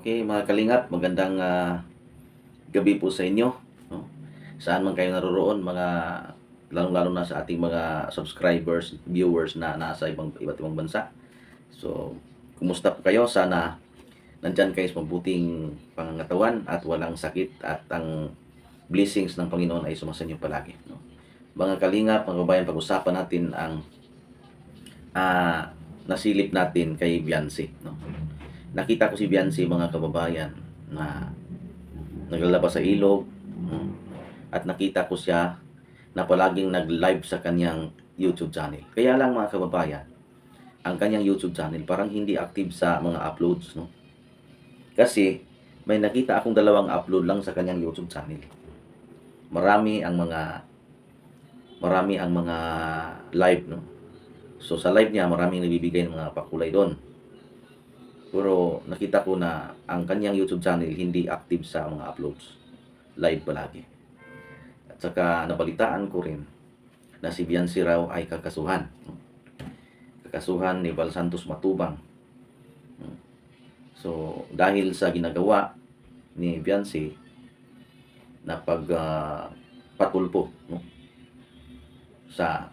Okay, mga kalingap, magandang gabi po sa inyo, no? Saan man kayo naroroon, mga lalong-lalo na sa ating mga subscribers, viewers na nasa iba't ibang bansa. So, kumusta po kayo? Sana nandyan kayo sa mabuting pangangatawan at walang sakit at ang blessings ng Panginoon ay sumasa inyo palagi, no? Mga kalingap, mga kabayan, pag-usapan natin ang nasilip natin kay Beyonce, no? Nakita ko si Beyonce, mga kababayan, na naglalabas sa ilog, at nakita ko siya na palaging nag-live sa kanyang YouTube channel. Kaya lang, mga kababayan, ang kanyang YouTube channel parang hindi active sa mga uploads, no? Kasi may nakita akong dalawang upload lang sa kanyang YouTube channel. Marami ang mga live, no? So sa live niya, maraming nabibigay ng mga pakulay doon. Pero nakita ko na ang kanyang YouTube channel hindi active sa mga uploads. Live palagi. At saka nabalitaan ko rin na si Beyonce raw ay kakasuhan. Kakasuhan ni Val Santos Matubang. So dahil sa ginagawa ni Beyonce na patulpo, no, sa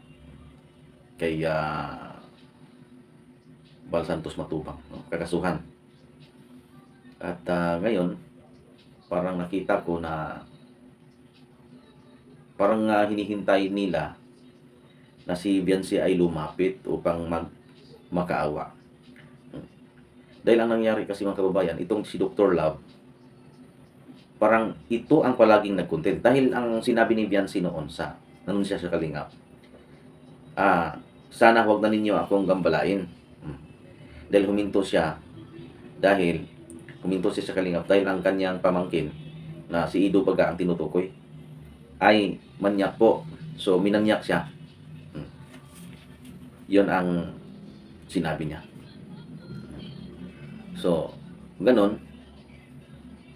kay Val Santos Matubang, no, kakasuhan. At ngayon, parang nakita ko na parang hinihintay nila na si Beyonce ay lumapit upang makaawa. Dahil ang nangyari kasi, mga kababayan, itong si Dr. Love, parang ito ang palaging nag-content. Dahil ang sinabi ni Beyonce noon nandun siya sa Kalingap, sana huwag na ninyo akong gambalain. Dahil huminto siya sa Kalingap dahil ang kanyang pamangkin na si Ido Baga ang tinutukoy ay manyak po. So minanyak siya. Yon ang sinabi niya. So ganon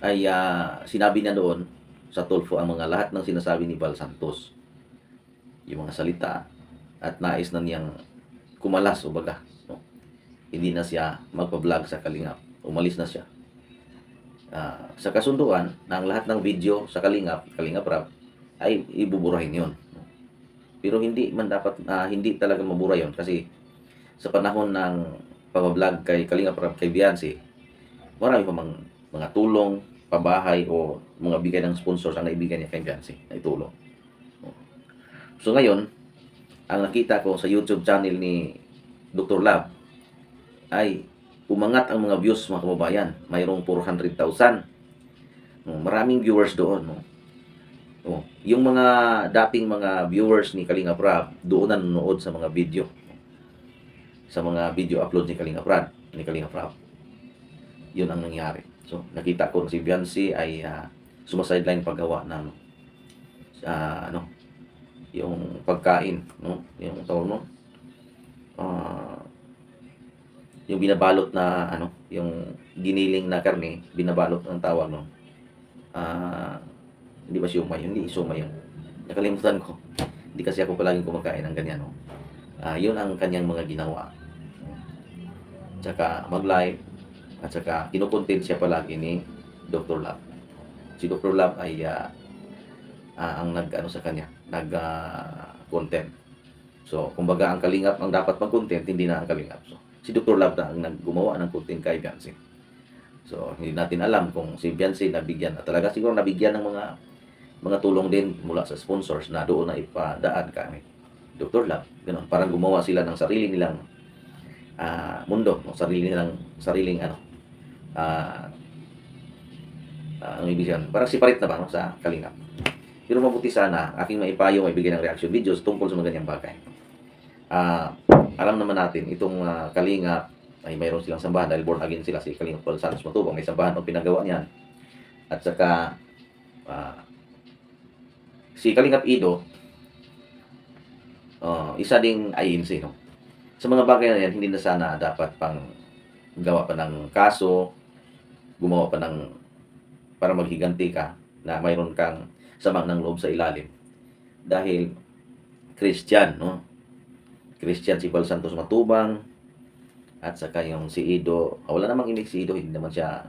ay sinabi niya doon sa Tulfo ang mga lahat ng sinasabi ni Val Santos, yung mga salita, at nais na niyang kumalas o baga, no? Hindi na siya magpa-vlog sa Kalingap, umalis na siya. Sa kasunduan na ang lahat ng video sa Kalingap Rap ay ibuburahin yon. Pero hindi man dapat, hindi talaga mabura yon, kasi sa panahon ng pag-vlog kay Kalingap Rap kay Beyonce, marami pa mga tulong, pabahay o mga bigay ng sponsors ang naibigay niya kay Beyonce na itulong. So ngayon, ang nakita ko sa YouTube channel ni Dr. Love ay umangat ang mga views, mga kababayan. Mayroong 400,000. Maraming viewers doon, no? Yung mga dating mga viewers ni Kalingap Rap doon na nanonood sa mga video. Sa mga video upload ni Kalingap Rap. Yun ang nangyari. So, nakita ko na si Beyonce ay sumasideline paggawa ng yung pagkain, no? Yung tawag mo, yung binabalot na yung giniling na karne, binabalot ng tawag, no? Hindi ba siomay? Hindi siomay yun. Nakalimutan ko. Hindi kasi ako palaging kumakain ng ganyan, no? Yun ang kanyang mga ginawa. Tsaka mag-live, at saka kinukontent siya palagi ni Dr. Love. Si Dr. Love ay ang sa kanya, content. So, kumbaga ang Kalingap ang dapat mag-content, hindi na ang Kalingap. So, si Dr. Love na ang naggumawa ng content kay Beyonce. So, hindi natin alam kung si Beyonce nabigyan, at talaga siguro nabigyan ng mga tulong din mula sa sponsors na doon na ipadaan kami Dr. Love. Ganun, parang gumawa sila ng sarili nilang mundo, no? Sariling ang ibig sabihin, parang separate na ba, no, sa Kalingap. Pero mabuti sana aking maipayo, maibigay ng reaction videos tungkol sa mga ganyang bagay. Alam naman natin, itong Kalingap ay mayroon silang sambahan dahil born again sila. Si Kalingap Val Santos Matubang, may sambahan o pinagawa niyan. At saka si Kalingap Ido, isa ding INC, no? Sa mga bagay na yan, hindi na sana dapat pang gawa pa ng kaso, gumawa pa ng para maghiganti ka na mayroon kang sama ng loob sa ilalim. Dahil Christian, no? Christian si Val Santos Matubang, at saka yung si Ido, wala namang imig si Ido, hindi naman siya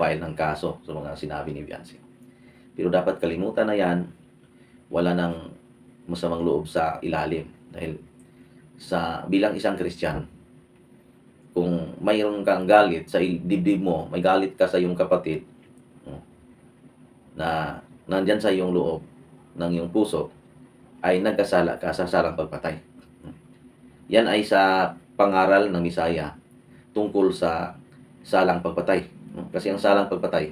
mag-file ng kaso sa mga sinabi ni Viancy. Pero dapat kalimutan na yan, wala nang masamang loob sa ilalim. Dahil bilang isang Kristiyano, kung mayroon kang galit sa dibdib mo, may galit ka sa iyong kapatid, na nandyan sa iyong loob ng iyong puso, ay nagkasala ka sa salang pagpatay. Yan ay sa pangaral ng Misaya tungkol sa salang pagpatay. Kasi ang salang pagpatay,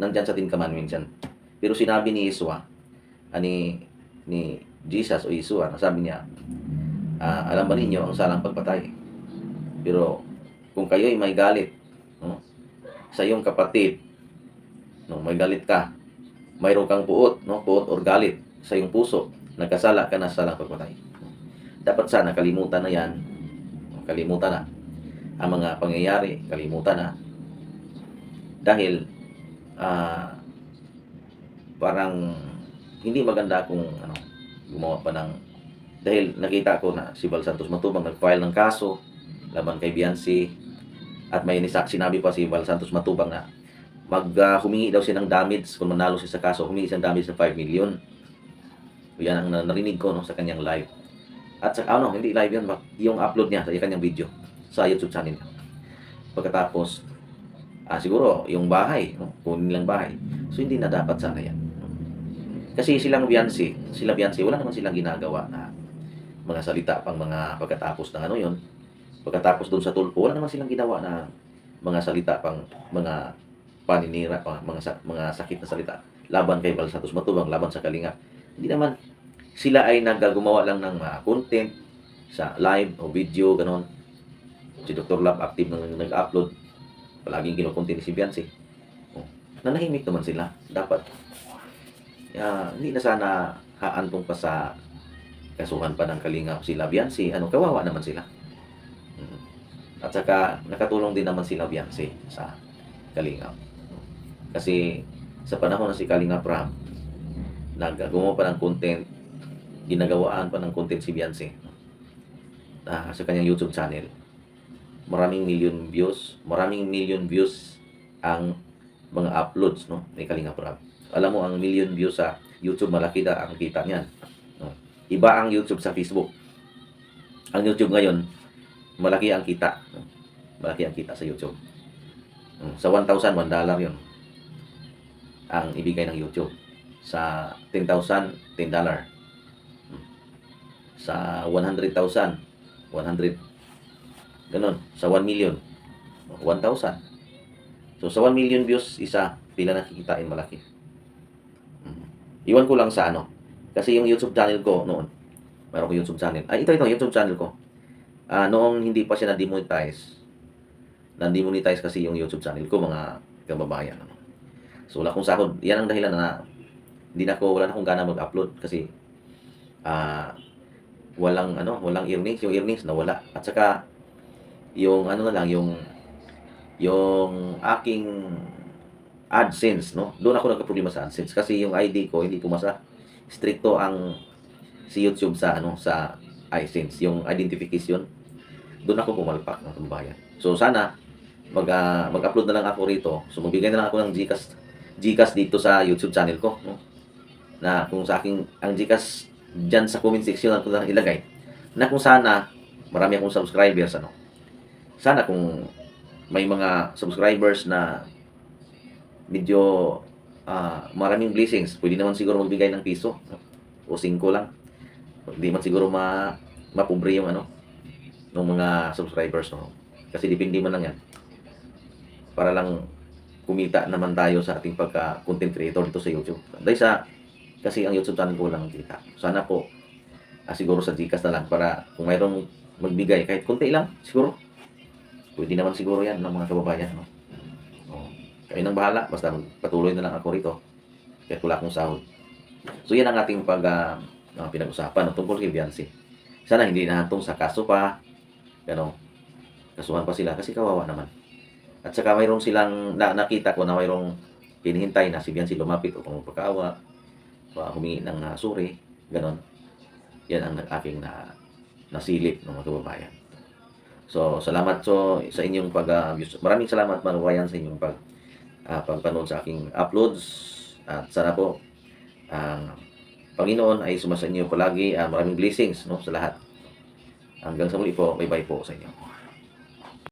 nandyan sa Ten Commandments yan. Pero sinabi ni Yeshua, ni Jesus o Yeshua, sabi niya, alam ba ninyo ang salang pagpatay? Pero kung kayo ay may galit sa iyong kapatid, may galit ka, mayroon kang puot or galit sa iyong puso, nagkasala ka na sa salang pagpatay. Dapat sana kalimutan na yan, kalimutan na ang mga pangyayari, kalimutan na. Dahil parang hindi maganda kung gumawa pa ng, dahil nakita ko na si Val Santos Matubang nag-file ng kaso laban kay Viancy, at may sinabi pa si Val Santos Matubang na humingi daw siya ng damage kung manalo siya sa kaso, humingi siya ng damage ng 5 million. Yan ang narinig ko sa kanyang live. At sa hindi live yun, yung upload niya sa kanyang video sa YouTube channel niya. Pagkatapos siguro yung bahay, kunin nilang bahay. So hindi na dapat sana yan. Kasi sila Viancy, wala naman silang ginagawa na mga salita pang mga pagkatapos ng yun. Pagkatapos doon sa tulpo, wala naman silang ginawa na mga salita pang mga paninira, mga sakit na salita laban kay Val Santos Matubang, laban sa Kalingap. Hindi naman sila ay naggumawa lang ng content sa live o video, ganon. Si Dr. Lab active nang nag-upload, palaging kinukontent si Viancy. Nanahimik naman sila. Dapat hindi na sana haantong pa sa kasuhan pa ng Kalingap sila Viancy. Kawawa naman sila. At saka nakatulong din naman sila Viancy sa Kalingap. Kasi sa panahon na si Kalingap Ram, gumawa pa ng content, ginagawaan pa ng content si Viancy sa kanyang YouTube channel. Maraming million views ang mga uploads ni Kalingap Ram. Alam mo, ang million views sa YouTube, malaki na ang kita niyan. Iba ang YouTube sa Facebook. Ang YouTube ngayon, malaki ang kita. Malaki ang kita sa YouTube. Sa 1,000, $1 yun ang ibigay ng YouTube. Sa 10,000, $10. Sa 100,000, 100. Ganon. Sa 1 million, 1,000. So sa 1 million views, pila nakikitain malaki. Iwan ko lang sa kasi yung YouTube channel ko noon, mayroon ko YouTube channel. Ito YouTube channel ko. Noong hindi pa siya na-demonetize kasi yung YouTube channel ko, mga kababayan. So wala akong sahod. Yan ang dahilan na wala na akong gana mag-upload kasi walang earnings. Yung earnings nawala. At saka yung yung aking AdSense, doon ako nagka-problema sa AdSense kasi yung ID ko hindi pumasa. Stricto ang si YouTube sa iSense, yung identification. Doon ako pumalpak ng kababayan. So sana mag-upload na lang ako rito. So magbigay na lang ako ng GCash dito sa YouTube channel ko, na kung sa aking ang GCash diyan sa comment section ko lang ilagay, na kung sana marami akong subscribers, sana kung may mga subscribers na medyo maraming blessings, pwede naman siguro magbigay ng piso o 5 lang. Hindi man siguro mapobre yung ng mga subscribers, kasi depende man lang yan, para lang kumita naman tayo sa ating pagka-content creator dito sa YouTube. Kasi ang YouTube channel ko lang kita. Sana po siguro sa GCash na lang, para kung mayroong magbigay kahit konti lang, siguro pwede naman siguro yan ng mga kababayan. Kayo nang bahala, basta patuloy na lang ako rito kahit wala akong sahod. So yan ang ating pinag-usapan tungkol kay Viancy. Sana hindi nahantong sa kaso pa, kasuhan pa sila kasi kawawa naman. At saka mayroong silang nakita ko na mayroong hinihintay na si Viancy lumapit o pagkaawa, humingi ng suri, ganon. Yan ang aking nasilip ng mga kababayan. So salamat sa inyong maraming salamat mga kababayan sa inyong pagpanood sa aking uploads at sana po ang Panginoon ay sumasa inyo palagi. Maraming blessings, no, sa lahat. Hanggang sa muli po, bye-bye po sa inyo.